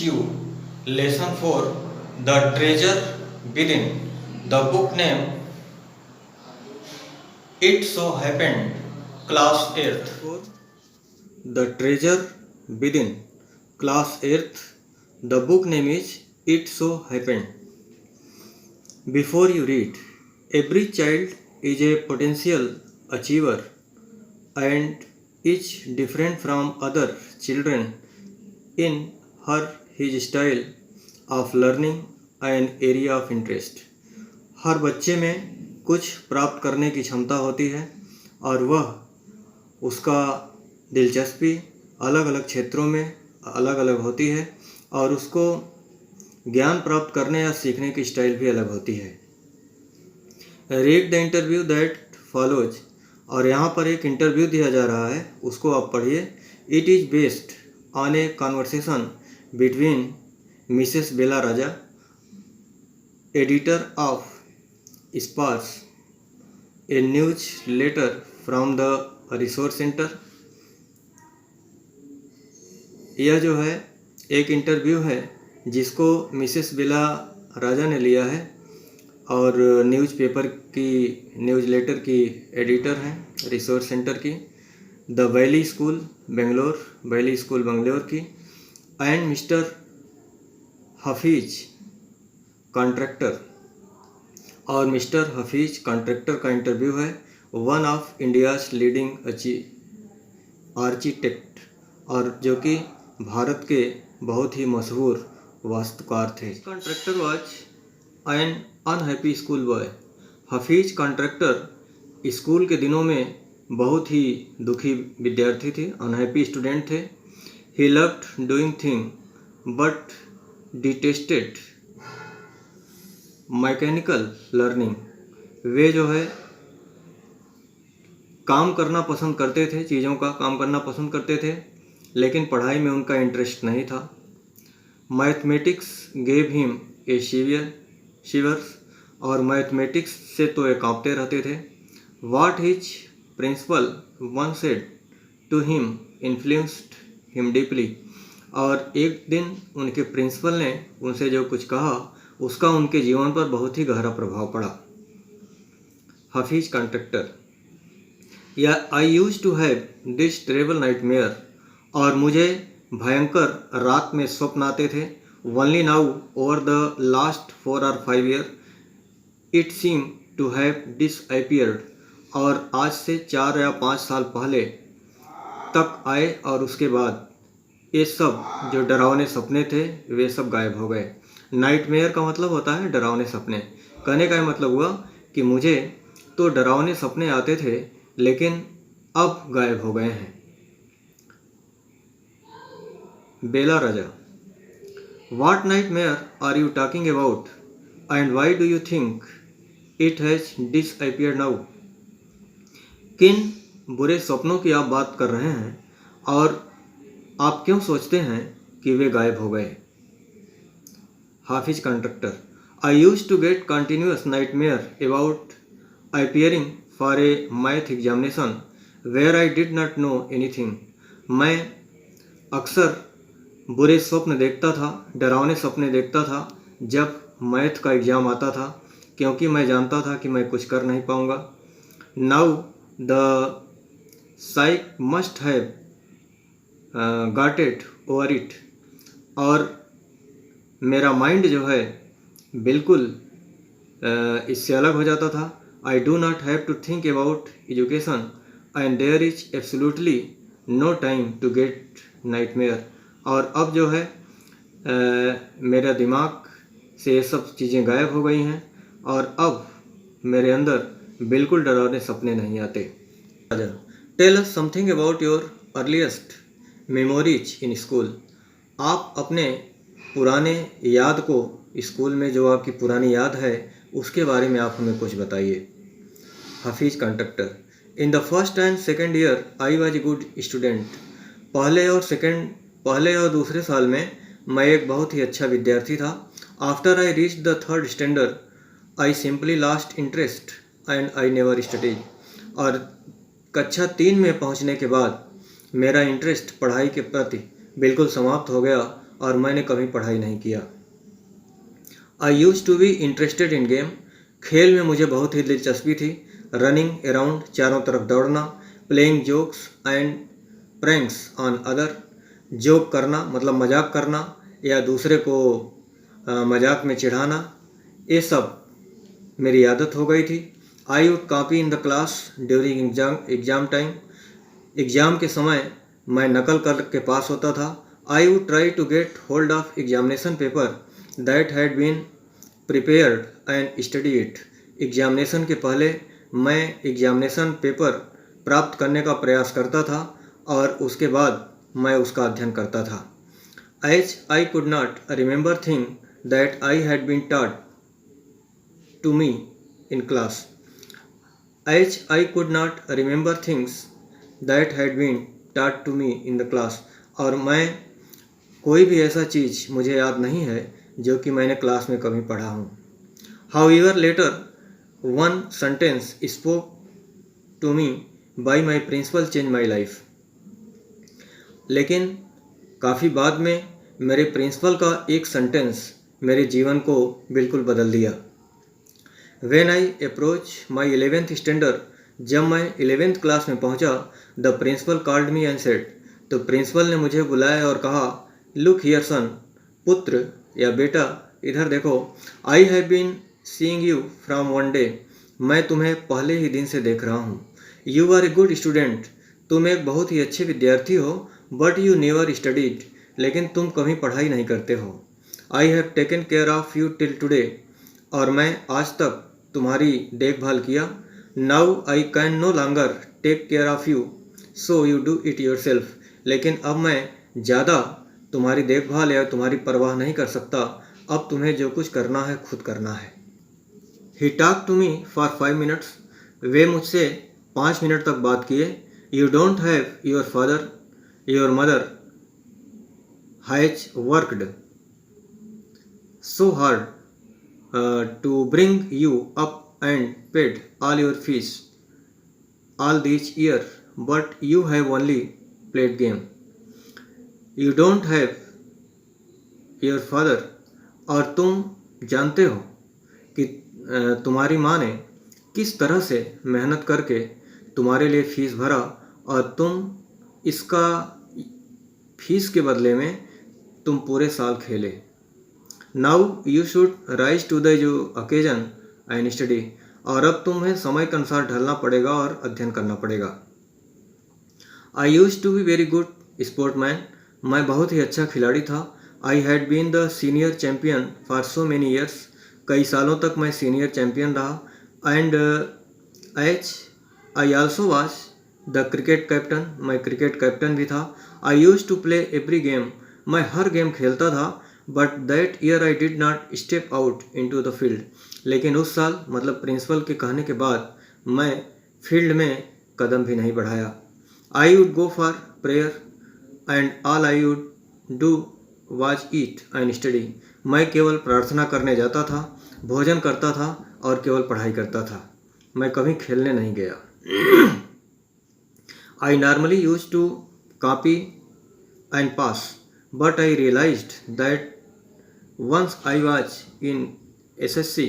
you lesson 4, The Treasure Within. The book name It So Happened, Class 8th. The Treasure Within, Class 8th. The book name is It So Happened. Before you read, every child is a potential achiever and is different from other children in his style of learning and area of interest. हर बच्चे में कुछ प्राप्त करने की क्षमता होती है और वह उसका दिलचस्पी अलग अलग क्षेत्रों में अलग अलग होती है और उसको ज्ञान प्राप्त करने या सीखने की स्टाइल भी अलग होती है. Read the interview that follows. और यहाँ पर एक इंटरव्यू दिया जा रहा है, उसको आप पढ़िए. It is based on a conversation between Mrs Bela Raja, editor of sparse, a news letter from the resource centre. यह जो है एक इंटरव्यू है जिसको मिसेस बेला राजा ने लिया है और न्यूज़पेपर की न्यूज़ लेटर की एडिटर हैं रिसोर्स सेंटर की. The valley school Bangalore, valley school Bangalore की. एंड मिस्टर हफीज कॉन्ट्रैक्टर, और मिस्टर हफीज कॉन्ट्रैक्टर का इंटरव्यू है. One of India's leading architect, और जो कि भारत के बहुत ही मशहूर वास्तुकार थे. Contractor was an unhappy school boy. Hafeez contractor school के दिनों में बहुत ही दुखी विद्यार्थी थे, अनहैप्पी स्टूडेंट थे. He loved doing thing but detested mechanical learning. वे जो है काम करना पसंद करते थे, चीज़ों का काम करना पसंद करते थे, लेकिन पढ़ाई में उनका इंटरेस्ट नहीं था. Mathematics gave him a shivers, और मैथमेटिक्स से तो ये कांपते रहते थे. What his principal one said to him influenced him deeply. और एक दिन उनके प्रिंसिपल ने उनसे जो कुछ कहा उसका उनके जीवन पर बहुत ही गहरा प्रभाव पड़ा. Hafeez Contractor. Yeah I used to have this terrible nightmare. और मुझे भयंकर रात में स्वप्न आते थे. Only now over the last 4 or 5 years it seem to have disappeared. और आज से 4 या 5 साल पहले तक आए और उसके बाद ये सब जो डरावने सपने थे वे सब गायब हो गए. नाइटमेयर का मतलब होता है डरावने सपने. कहने का मतलब हुआ कि मुझे तो डरावने सपने आते थे लेकिन अब गायब हो गए हैं. बेला राजा. What nightmare are you talking about? And why do you think it has disappeared now? किन बुरे सपनों की आप बात कर रहे हैं और आप क्यों सोचते हैं कि वे गायब हो गए? हाफिज contractor. I used to get continuous nightmare about appearing for a math examination where I did not know anything. मैं अक्सर बुरे स्वप्न देखता था, डरावने सपने देखता था जब मैथ का एग्ज़ाम आता था, क्योंकि मैं जानता था कि मैं कुछ कर नहीं पाऊँगा. Now the psych must have got it over it. और मेरा माइंड जो है बिल्कुल इससे अलग हो जाता था. I do not have to think about education and there is absolutely no time to get nightmare. और अब जो है मेरा दिमाग से ये सब चीज़ें गायब हो गई हैं और अब मेरे अंदर बिल्कुल डरावने सपने नहीं आते. Tell us something about your earliest memories in school. आप अपने पुराने याद को, स्कूल में जो आपकी पुरानी याद है उसके बारे में आप हमें कुछ बताइए. Hafeez contractor. In the first and second year I was a good student. पहले और दूसरे साल में मैं एक बहुत ही अच्छा विद्यार्थी था. After I reach the 3rd standard I simply lost interest and I never studied. और कक्षा 3 में पहुंचने के बाद मेरा इंटरेस्ट पढ़ाई के प्रति बिल्कुल समाप्त हो गया और मैंने कभी पढ़ाई नहीं किया। I used to be interested in game, खेल में मुझे बहुत ही दिलचस्पी थी। रनिंग अराउंड, चारों तरफ दौड़ना। Playing jokes and pranks on other, joke करना मतलब मजाक करना या दूसरे को मजाक में चिढ़ाना, ये सब मेरी आदत हो गई थी। I would copy in the class during exam time, exam के समय मैं नकल करके पास होता था। I would try to get hold of examination paper that had been prepared and study it, examination के पहले मैं एग्जामिनेशन पेपर प्राप्त करने का प्रयास करता था और उसके बाद मैं उसका अध्ययन करता था। As I could not remember thing that I had been taught to me in class, as I could not remember things that had been taught to me in the class, और मैं कोई भी ऐसा चीज़ मुझे याद नहीं है जो कि मैंने क्लास में कभी पढ़ा हूँ। However later one sentence spoke to me by my principal change my life, लेकिन काफ़ी बाद में मेरे प्रिंसिपल का एक सेंटेंस मेरे जीवन को बिल्कुल बदल दिया। When I approach my 11th standard, जब मैं 11th क्लास में पहुंचा, the principal called me and said, तो प्रिंसिपल ने मुझे बुलाया और कहा, लुक हियर सन, पुत्र या बेटा इधर देखो, I have been seeing you from one day, मैं तुम्हें पहले ही दिन से देख रहा हूँ। You are a good student, तुम एक बहुत ही अच्छे विद्यार्थी हो, बट यू नेवर स्टडीड, लेकिन तुम कभी पढ़ाई नहीं करते हो। I have taken care of you till today, और मैं आज तक तुम्हारी देखभाल किया। Now I can no longer take care of you, so you do it yourself, लेकिन अब मैं ज़्यादा तुम्हारी देखभाल या तुम्हारी परवाह नहीं कर सकता, अब तुम्हें जो कुछ करना है खुद करना है। He talk to me for 5 minutes, वे मुझसे 5 मिनट तक बात किए। You don't have your father, your mother has worked so hard to bring you up and paid all your fees all these years, but you have only played game. You don't have your father, और तुम जानते हो कि तुम्हारी माँ ने किस तरह से मेहनत करके तुम्हारे लिए फीस भरा, और तुम इसका फीस के बदले में तुम पूरे साल खेले। Now you should rise to the occasion and study, और अब तुम्हें समय के अनुसार ढलना पड़ेगा और अध्ययन करना पड़ेगा। I used to be very good sportman, मैं बहुत ही अच्छा खिलाड़ी था। I had been the senior champion for so many years, कई सालों तक मैं सीनियर चैम्पियन रहा। And as I also was the cricket captain, मैं क्रिकेट कैप्टन भी था। I used to play every game, मैं हर गेम खेलता था। But that year I did not step out into the field, लेकिन उस साल मतलब प्रिंसिपल के कहने के बाद मैं फील्ड में कदम भी नहीं बढ़ाया। I would go for prayer and all I would do was eat and study, मैं केवल प्रार्थना करने जाता था, भोजन करता था और केवल पढ़ाई करता था, मैं कभी खेलने नहीं गया। I normally use to copy and pass, but I realised that once I was in SSC,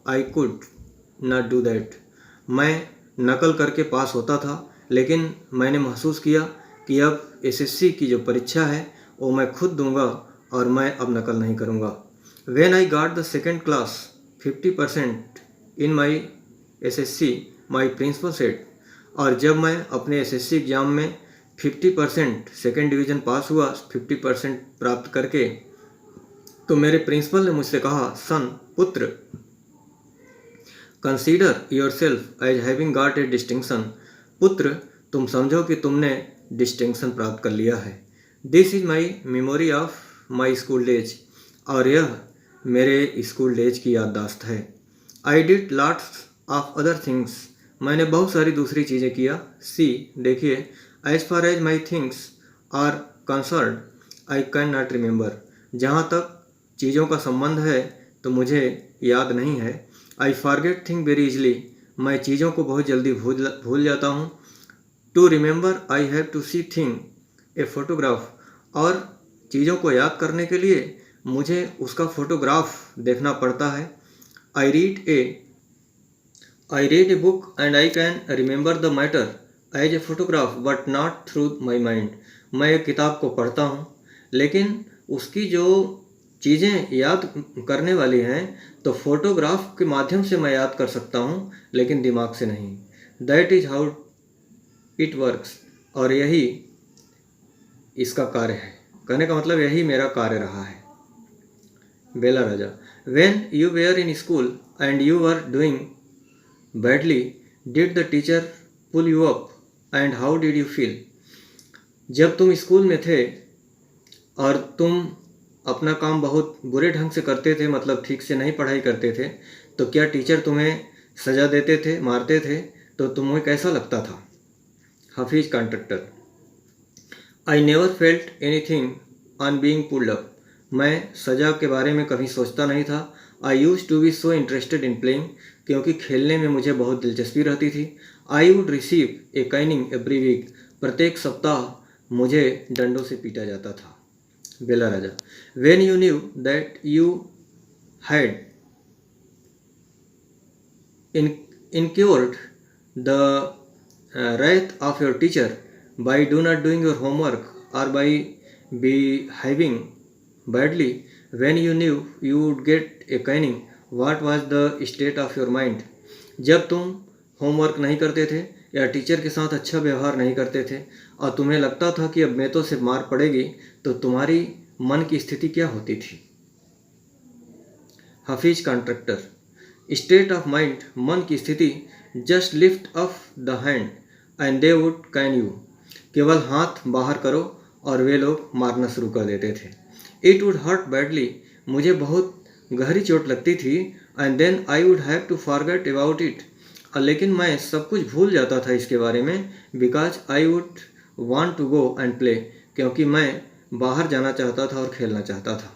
I could not do that. मैं नकल करके पास होता था, लेकिन मैंने महसूस किया कि अब SSC की जो परीक्षा है वो मैं खुद दूंगा और मैं अब नकल नहीं करूंगा। When I got the second class 50% in my SSC, my principal said, और जब मैं अपने SSC एग्ज़ाम में 50% सेकेंड डिवीज़न पास हुआ, 50% प्राप्त करके, तो मेरे प्रिंसिपल ने मुझसे कहा, सन पुत्र, consider yourself as having got a distinction, पुत्र तुम समझो कि तुमने डिस्टिंक्शन प्राप्त कर लिया है। This is my memory of my school days, और यह मेरे स्कूल डेज की याददाश्त है। I did lots of other things, मैंने बहुत सारी दूसरी चीज़ें किया। सी देखिए, as far as my things are concern I can not remember, जहाँ तक चीज़ों का संबंध है तो मुझे याद नहीं है। I forget thing very easily, मैं चीज़ों को बहुत जल्दी भूल जाता हूँ। To remember I have to see thing a photograph, और चीज़ों को याद करने के लिए मुझे उसका फोटोग्राफ देखना पड़ता है। I read a book and I can remember the matter as a photograph but not through my mind. मैं एक किताब को पढ़ता हूँ, लेकिन उसकी जो चीज़ें याद करने वाली हैं तो फोटोग्राफ के माध्यम से मैं याद कर सकता हूँ, लेकिन दिमाग से नहीं। That is how it works. और यही इसका कार्य है। कहने का मतलब यही मेरा कार्य रहा है। Bela Raja, when you were in school and you were doing badly, did the teacher pull you up and how did you feel? जब तुम स्कूल में थे और तुम अपना काम बहुत बुरे ढंग से करते थे, मतलब ठीक से नहीं पढ़ाई करते थे, तो क्या टीचर तुम्हें सज़ा देते थे, मारते थे, तो तुम्हें कैसा लगता था? Hafeez Contractor, I never felt anything on being pulled up. मैं सज़ा के बारे में कभी सोचता नहीं था। I used to be so interested in playing, क्योंकि खेलने में मुझे बहुत दिलचस्पी रहती थी। I would receive a caning every week. प्रत्येक सप्ताह मुझे डंडों से पीटा जाता था। Bela Raja, when you knew that you had incurred the wrath of your teacher by do not doing your homework or by behaving badly, when you knew you would get a caning, what was the state of your mind? जब तुम homework नहीं करते थे या teacher के साथ अच्छा व्यवहार नहीं करते थे और तुम्हें लगता था कि अब मेतों से मार पड़ेगी, तो तुम्हारी मन की स्थिति क्या होती थी? Hafeez contractor, state of mind, मन की स्थिति, just lift up the hand and they would can you. केवल हाथ बाहर करो और वे लोग मारना शुरू कर देते थे। इट वुड हर्ट बैडली, मुझे बहुत गहरी चोट लगती थी। And then I would have to forget about it, लेकिन मैं सब कुछ भूल जाता था इसके बारे में। Because I would want to go and play, क्योंकि मैं बाहर जाना चाहता था और खेलना चाहता था।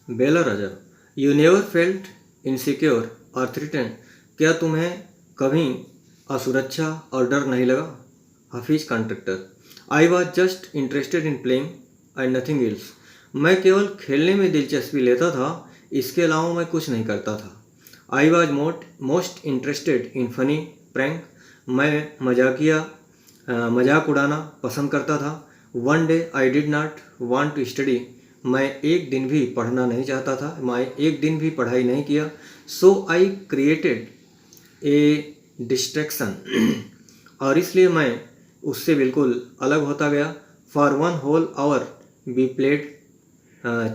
बेला राजा, यू नेवर फेल्ट इनसिक्योर और थ्रिटन, क्या तुम्हें कभी असुरक्षा और डर नहीं लगा? Hafeez Contractor, I was just interested in playing and nothing else. मैं केवल खेलने में दिलचस्पी लेता था, इसके अलावा मैं कुछ नहीं करता था। I was most interested in funny prank, मैं मजाक उड़ाना पसंद करता था। One day I did not want to study, मैं एक दिन भी पढ़ना नहीं चाहता था, मैं एक दिन भी पढ़ाई नहीं किया। सो आई क्रिएटेड ए डिस्ट्रैक्शन, और इसलिए मैं उससे बिल्कुल अलग होता गया। For one whole hour we played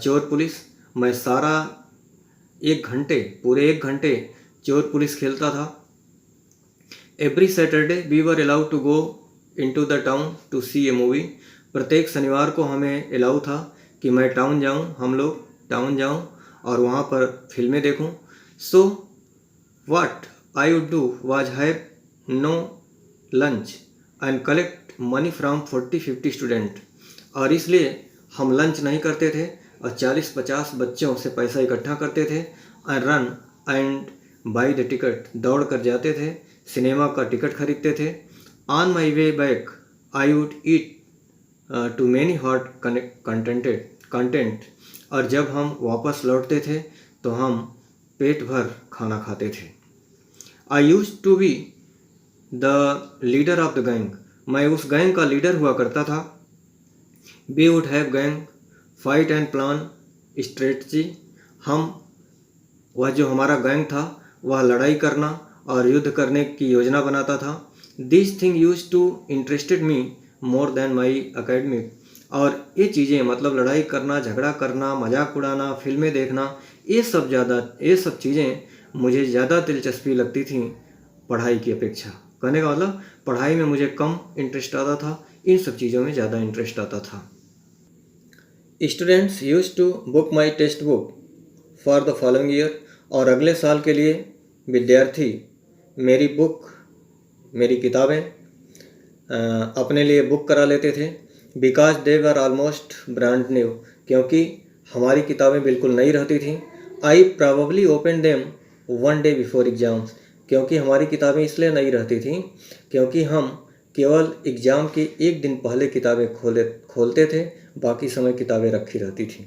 chor police, मैं पूरे एक घंटे चोर पुलिस खेलता था। Every Saturday we were allowed to go into the town to see a movie, प्रत्येक शनिवार को हमें अलाउ था कि मैं हम लोग टाउन जाऊं और वहाँ पर फिल्में देखूं। So what I would do was have no lunch and collect money from 40-50 student, और इसलिए हम लंच नहीं करते थे और 40-50 बच्चों से पैसा इकट्ठा करते थे। And run and buy the ticket, दौड़ कर जाते थे, सिनेमा का टिकट खरीदते थे। On my way back I would eat too many hot content, और जब हम वापस लौटते थे तो हम पेट भर खाना खाते थे। I used to be the leader of the gang, मैं उस गैंग का लीडर हुआ करता था। We would have gang fight and plan strategy, वह जो हमारा गैंग था वह लड़ाई करना और युद्ध करने की योजना बनाता था। This thing use to interested me more than my academic, और ये चीज़ें मतलब लड़ाई करना, झगड़ा करना, मजाक उड़ाना, फिल्में देखना, ये सब चीज़ें मुझे ज़्यादा दिलचस्पी लगती थी पढ़ाई की अपेक्षा। कहने का मतलब पढ़ाई में मुझे कम इंटरेस्ट आता था, इन सब चीज़ों में ज़्यादा इंटरेस्ट आता था। Students use to book my textbook for the following year, और अगले साल के लिए विद्यार्थी मेरी किताबें अपने लिए बुक करा लेते थे। Because they were almost brand new, क्योंकि हमारी किताबें बिल्कुल नई रहती थीं। आई probably open them one day before exams, क्योंकि हमारी किताबें इसलिए नई रहती थीं क्योंकि हम केवल एग्ज़ाम के एक दिन पहले किताबें खोलते थे, बाकी समय किताबें रखी रहती थीं।